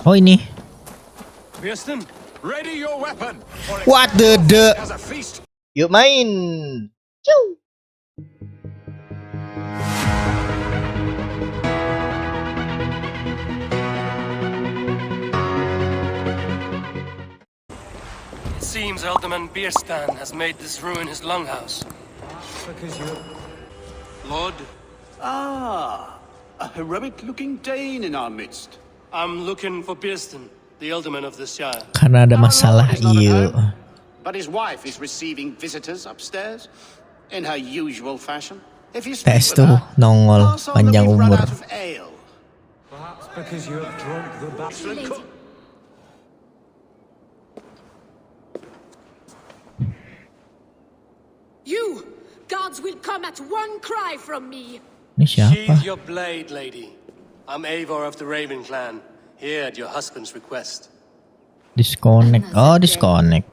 Oh ini. What the Yuk main. Ciu. Seems Alderman Bierstan has made this ruin his longhouse. Because you're... Lord? Ah, a heroic-looking Dane in our midst. I'm looking for Bierstan, the Alderman of this shire. Karena ada masalah, iya. But his wife is receiving visitors upstairs in her usual fashion. If you Tes speak tuh with her, nongol pass on that panjang we've run umur. out of ale. Perhaps because you have drunk the bastard. You! Guards will come at one cry from me! Ini siapa? Sheathe your blade, lady. I'm Eivor of the Raven clan, here at your husband's request. Disconnect. Oh, disconnect.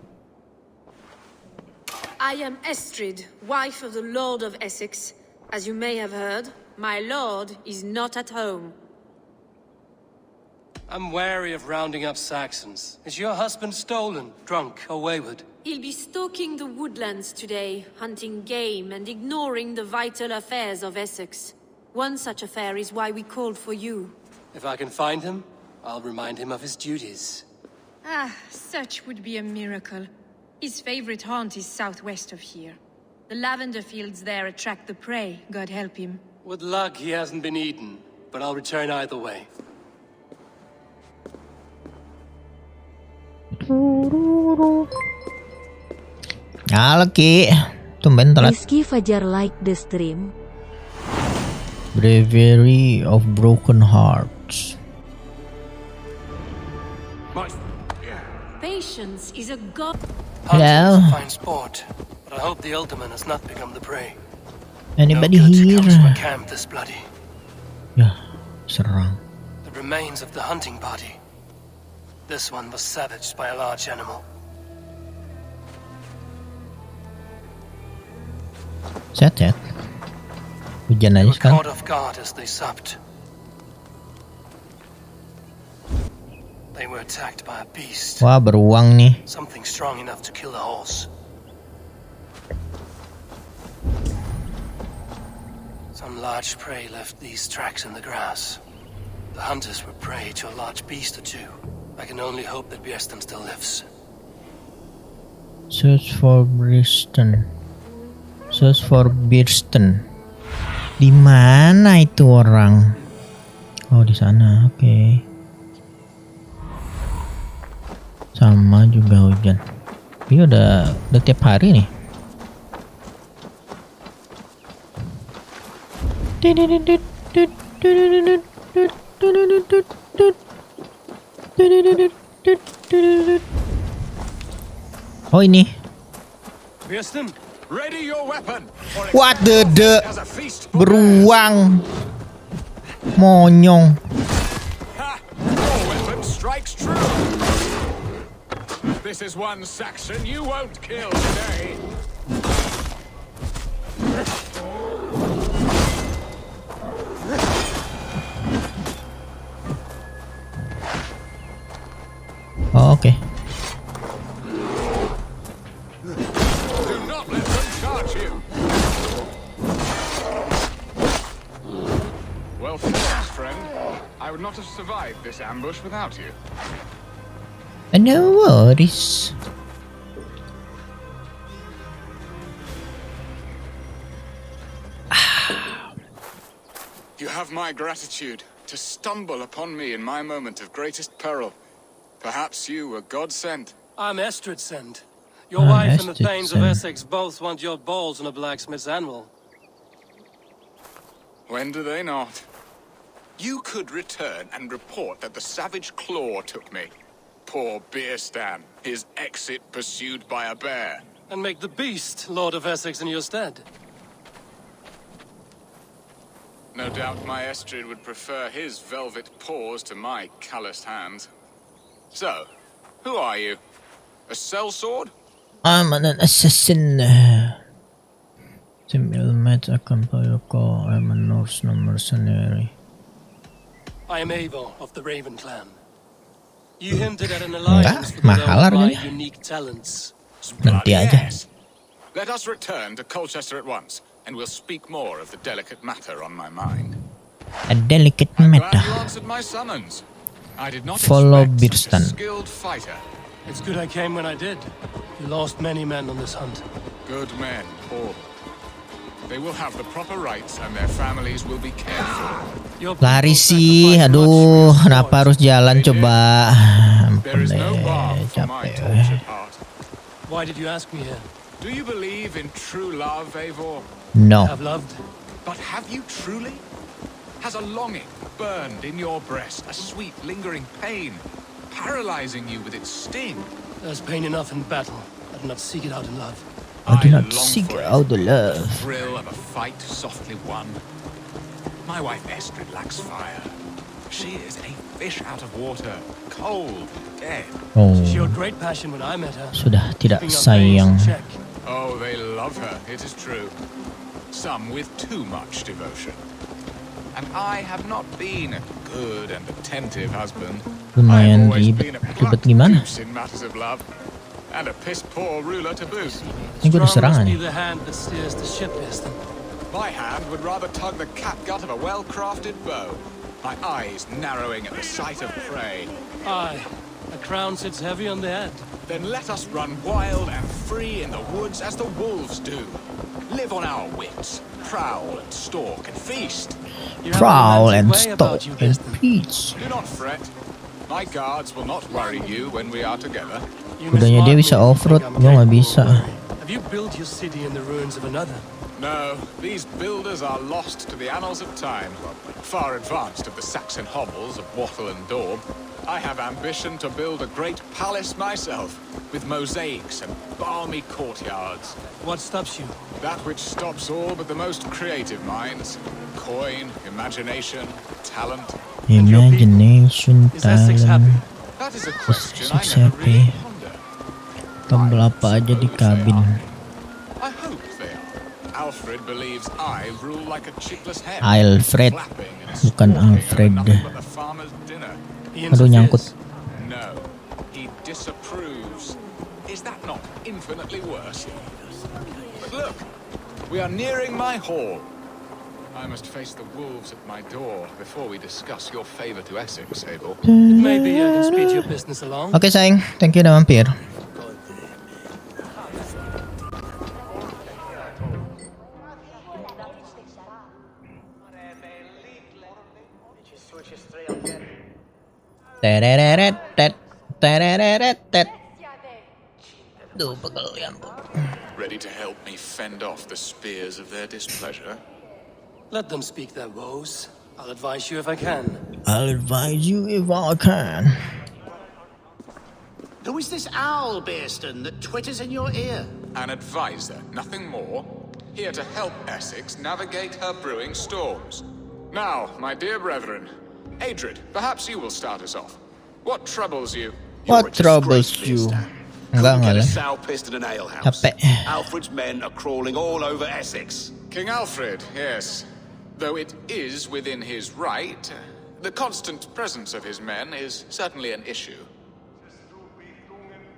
I am Estrid, wife of the Lord of Essex. As you may have heard, my lord is not at home. I'm wary of rounding up Saxons. Is your husband stolen, drunk, or wayward? He'll be stalking the woodlands today, hunting game and ignoring the vital affairs of Essex. One such affair is why we called for you. If I can find him, I'll remind him of his duties. Ah, such would be a miracle. His favorite haunt is southwest of here. The lavender fields there attract the prey, God help him. With luck, he hasn't been eaten, but I'll return either way. Halo Ki, tumben telat. Rizky Fajar like the stream. Bravery of Broken Hearts. Patience is a god. Hello. Hunting's a fine sport, but I hope the Alderman has not become the prey. Anybody no good here? comes from a camp this bloody. Ya, serang. The remains of the hunting party. This one was savaged by a large animal. Set. Hujan They aja were sekarang. caught off guard as they supped. They were attacked by a beast. Wah, beruang nih. Something strong enough to kill a horse. Some large prey left these tracks in the grass. The hunters were prey to a large beast or two. I can only hope that Bierstan still lives. Search for Bierstan. Search for Bierstan. Di mana itu orang? Oh, di sana. Oke. Sama juga hujan. Ini udah tiap hari nih. Oh ini. What the beruang. Monyong. This is one Saxon you won't kill today. Oh, oke. Do not let them charge you. Well fought, friend. I would not have survived this ambush without you. No worries. You have my gratitude to stumble upon me in my moment of greatest peril. Perhaps you were God sent. I'm Estrid sent. Your wife and the Thanes of Essex both want your balls on a blacksmith's anvil. When do they not? You could return and report that the savage claw took me. Poor Bierstan, his exit pursued by a bear. And make the beast Lord of Essex in your stead. No doubt my Estrid would prefer his velvet paws to my calloused hands. So, who are you? A sellsword? I'm an assassin. Sambil mat. knights accompany your call. I'm a Norse mercenary. I am Eivor of the Raven clan. You hinted at an alliance for mahal those of my harganya. unique talents. Nanti aja. Yes. Let us return to Colchester at once, and we'll speak more of the delicate matter on my mind. A delicate I'm glad matter. you answered my summons. I did not Follow expect such a Birstan. skilled fighter. It's good I came when I did. You lost many men on this hunt. Good men, all. They will have the proper rights, and their families will be cared for. Your Lari people sih, sacrificed much aduh, for your kenapa cause. harus jalan coba? There Ampun is no deh, balm for my capek. tortured heart. Why did you ask me here? Do you believe in true love, Eivor? No. Have loved? But have you truly? Has a longing burned in your breast, a sweet, lingering pain, paralyzing you with its sting? There's pain enough in battle. I do not seek it out in love. I do not long seek for it. out the love. The thrill of a fight softly won. My wife Estrid lacks fire. She is a fish out of water, cold, dead. Oh, She showed great passion when I met her. sudah tidak Keeping our sayang. pains in check. Oh, they love her, it is true. Some with too much devotion. And I have not been a good and attentive husband. Lumayan I've always been a ribet blunt gimana? goose in matters of love. And a piss-poor ruler to boot. Ini gue Strong diserang must be nih. the hand that steers the ship, Eston. My hand would rather tug the catgut of a well-crafted bow. My eyes narrowing at the sight of prey. Aye, a crown sits heavy on the head. Then let us run wild and free in the woods as the wolves do. Live on our wits, prowl and stalk and feast. You have a Prowl romantic and way stalk about you, and Eston. peach. Do not fret. My guards will not worry you when we are together. You Kudanya dia mismark bisa me if you off-road, think I'm gua nggak capable bisa. of worry. Have you built your city in the ruins of another? No, these builders are lost to the annals of time, far advanced of the Saxon hovels of Wattle and Daub. I have ambition to build a great palace myself, with mosaics and balmy courtyards. What stops you? That which stops all but the most creative minds. Coin, imagination, talent. Imagination Is Essex happy? talent. That is a question I Essex never really happy. ponder. Tombol apa aja di kabin. I hope they are. Alfred believes I rule like a cheekless hen. Alfred, Flapping and bukan squawking over Alfred. nothing but the farmer's dinner. He Aduh, nyangkut. interferes. No, he disapproves. Is that not infinitely worse? But look, we are nearing my hall. I must face the wolves at my door before we discuss your favor to Essex, Eivor. Maybe I can speed your business along. Oke sayang, thank you udah mampir. Tereret tet, tereret tet. Duh, pegel ya ampun. Ready to help me fend off the spears of their displeasure? Let them speak their woes. I'll advise you if I can. I'll advise you if I can. Who is this owl, Bearston, that twitters in your ear? An advisor, nothing more. Here to help Essex navigate her brewing storms. Now, my dear brethren, Adrid, perhaps you will start us off. What troubles you? What troubles you? Enggak Get a lah. sow pissed in an alehouse. Capek. Alfred's men are crawling all over Essex. King Alfred, yes. Though it is within his right, the constant presence of his men is certainly an issue.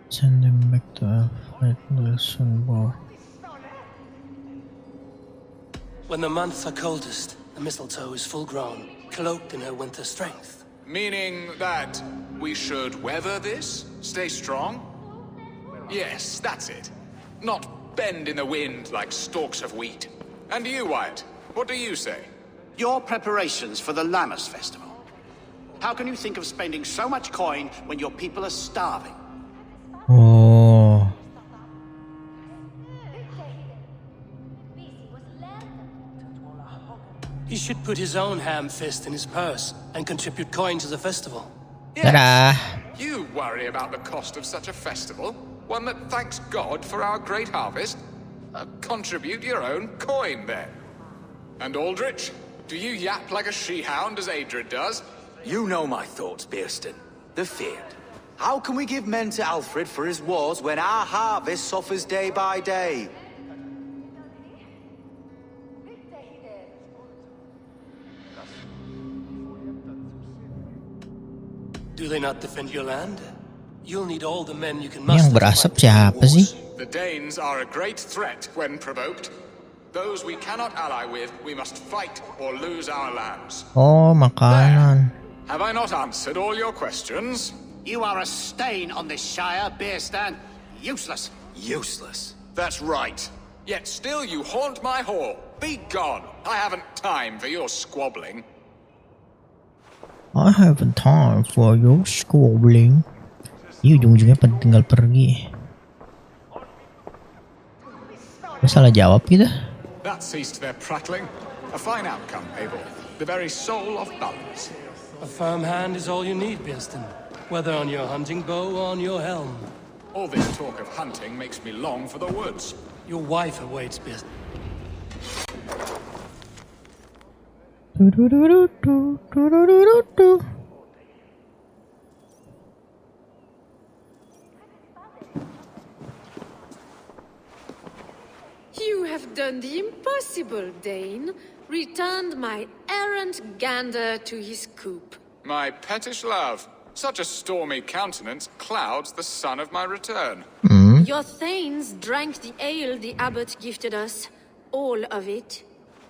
Send them back to Alfred Wilson Bow. When the months are coldest, the mistletoe is full grown, cloaked in her winter strength. Meaning that we should weather this? Stay strong? Yes, that's it. Not bend in the wind like stalks of wheat. And you, Wyatt, what do you say? Your preparations for the Lammas festival. How can you think of spending so much coin when your people are starving? Oh, He should put his own ham fist in his purse and contribute coin to the festival. dadah. You worry about the cost of such a festival? One that thanks God for our great harvest? Contribute your own coin, then. And Aldrich, do you yap like a she-hound as Adrid does? You know my thoughts, Bearston. They're feared. How can we give men to Alfred for his wars when our harvest suffers day by day? Do they not defend your land? You'll need all the men you can Yang muster. berasap siapa sih? The Danes are a great threat when provoked. Those we cannot ally with, we must fight or lose our lands. Oh, makanan. Have I not answered all your questions? You are a stain on this Shire, Beerstan. Useless. Useless. That's right. Yet still you haunt my hall. Be gone. I haven't time for your squabbling. I haven't time for your squabbling. Ih, ujung-ujungnya tinggal pergi. Salah jawab gitu. That ceased their prattling. A fine outcome, Eivor. The very soul of balance. A firm hand is all you need, Beerstan. Whether on your hunting bow or on your helm. All this talk of hunting makes me long for the woods. Your wife awaits, Beerstan. You have done the impossible, Dane. Returned my errant gander to his coop. My pettish love. Such a stormy countenance clouds the sun of my return. Your thanes drank the ale the abbot gifted us. All of it.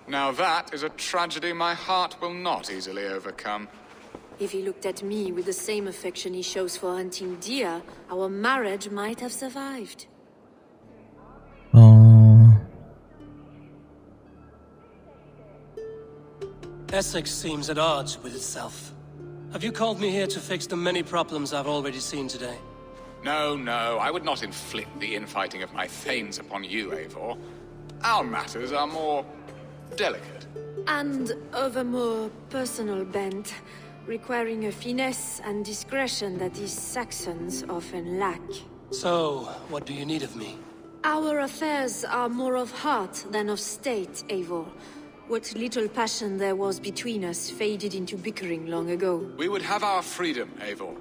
Now that is a tragedy my heart will not easily overcome. If he looked at me with the same affection he shows for hunting deer, our marriage might have survived. Essex seems at odds with itself. Have you called me here to fix the many problems I've already seen today? No, I would not inflict the infighting of my thanes upon you, Eivor. Our matters are more delicate. And of a more personal bent, requiring a finesse and discretion that these Saxons often lack. So, what do you need of me? Our affairs are more of heart than of state, Eivor. What little passion there was between us faded into bickering long ago. We would have our freedom, Eivor.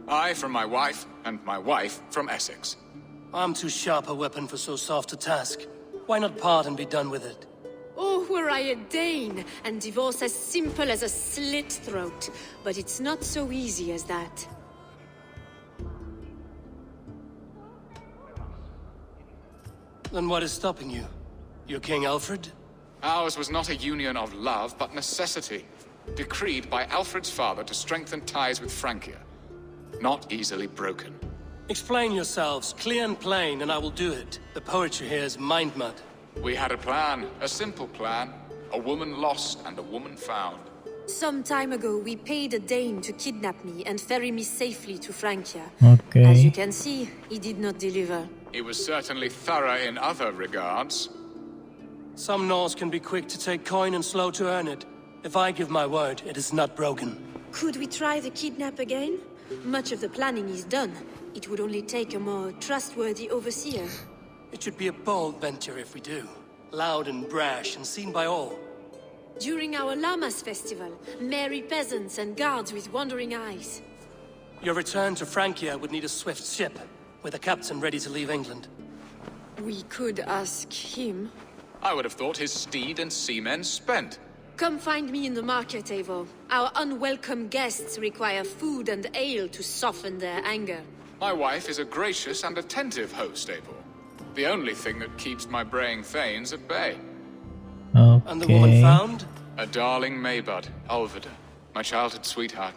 I from my wife, and my wife from Essex. I'm too sharp a weapon for so soft a task. Why not part and be done with it? Oh, were I a Dane, and divorce as simple as a slit throat. But it's not so easy as that. Then what is stopping you? You're King Alfred? Ours was not a union of love, but necessity. Decreed by Alfred's father to strengthen ties with Francia. Not easily broken. Explain yourselves, clear and plain, and I will do it. The poetry here is mind mud. We had a plan, a simple plan. A woman lost and a woman found. Some time ago, we paid a Dane to kidnap me and ferry me safely to Francia. Okay. As you can see, he did not deliver. He was certainly thorough in other regards. Some Norse can be quick to take coin and slow to earn it. If I give my word, it is not broken. Could we try the kidnap again? Much of the planning is done. It would only take a more trustworthy overseer. It should be a bold venture if we do. Loud and brash and seen by all. During our Llamas festival, merry peasants and guards with wandering eyes. Your return to Francia would need a swift ship, with a captain ready to leave England. We could ask him. I would have thought his steed and seamen spent. Come find me in the market, Eivor. Our unwelcome guests require food and ale to soften their anger. My wife is a gracious and attentive host, Eivor. The only thing that keeps my braying thanes at bay. Okay. And the woman found? A darling Maybud, Ulvida, my childhood sweetheart.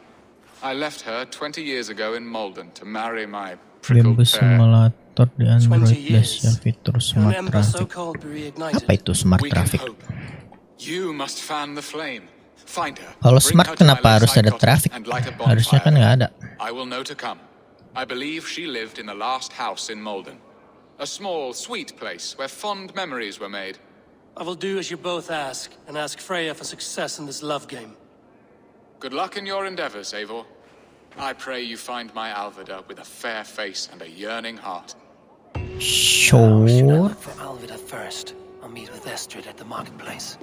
I left her 20 years ago in Malden to marry my prickled Game pear. simulator di 20 Android years. Plus fitur An smart ember so traffic. called be reignited. Apa itu smart We can traffic? hope. You must fan the flame. Find her. Kalau Bring smart her to my kenapa harus lakeside ada cottage traffic? and light a Harusnya kan bonfire nggak there. ada. I will know to come. I believe she lived in the last house in Malden. A small, sweet place where fond memories were made. I will do as you both ask, and ask Freya for success in this love game. Good luck in your endeavors, Eivor. I pray you find my Alvida with a fair face and a yearning heart. I Sure. look for Alvida first. I'll meet with Estrid at the marketplace.